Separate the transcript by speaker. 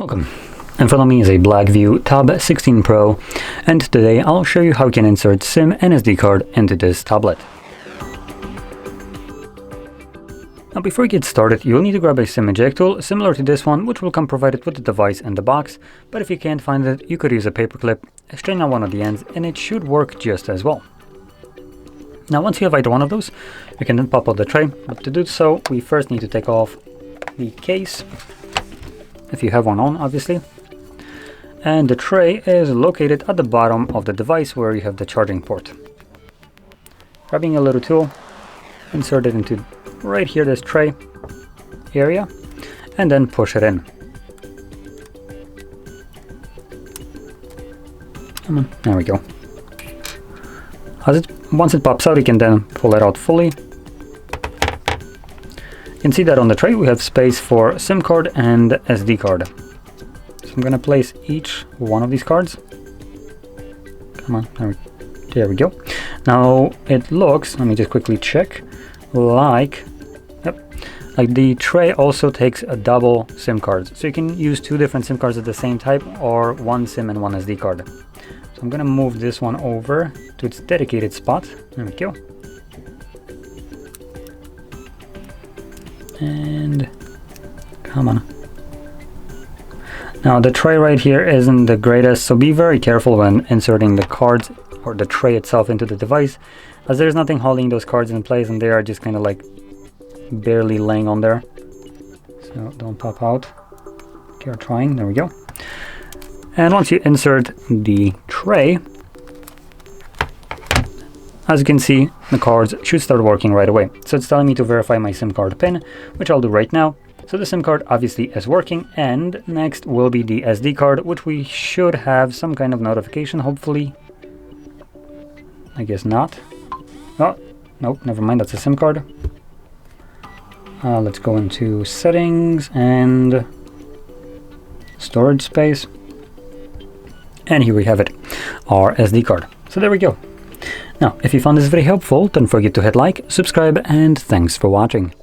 Speaker 1: Welcome. In front of me is a BLACKVIEW Tab 16 Pro, and today I'll show you how you can insert SIM and SD card into this tablet. Now before you get started, you'll need to grab a SIM eject tool similar to this one, which will come provided with the device and the box, but if you can't find it, you could use a paper clip, straighten out one of the ends, and it should work just as well. Now once you have either one of those, you can then pop out the tray, but to do so, we first need to take off the case, if you have one on, obviously. And the tray is located at the bottom of the device where you have the charging port. Grabbing a little tool, insert it into right here, this tray area, and then push it in. Come on, there we go. Once it pops out, you can then pull it out fully. You can see that on the tray we have space for SIM card and SD card. So I'm going to place each one of these cards. Come on, there we go. Now it looks, let me just quickly check, like the tray also takes a double SIM cards. So you can use two different SIM cards of the same type, or one SIM and one SD card. So I'm going to move this one over to its dedicated spot. There we go. And come on. Now the tray right here isn't the greatest, so be very careful when inserting the cards or the tray itself into the device, as there's nothing holding those cards in place and they are just kind of like barely laying on there. So don't pop out. Okay, we're trying. There we go. And once you insert the tray, as you can see, the cards should start working right away. So it's telling me to verify my SIM card pin, which I'll do right now. So the SIM card obviously is working, and next will be the SD card, which we should have some kind of notification, hopefully. I guess not. Oh, nope, never mind, that's a SIM card. Let's go into settings and storage space. And here we have it, our SD card. So there we go. Now, if you found this very helpful, don't forget to hit like, subscribe, and thanks for watching.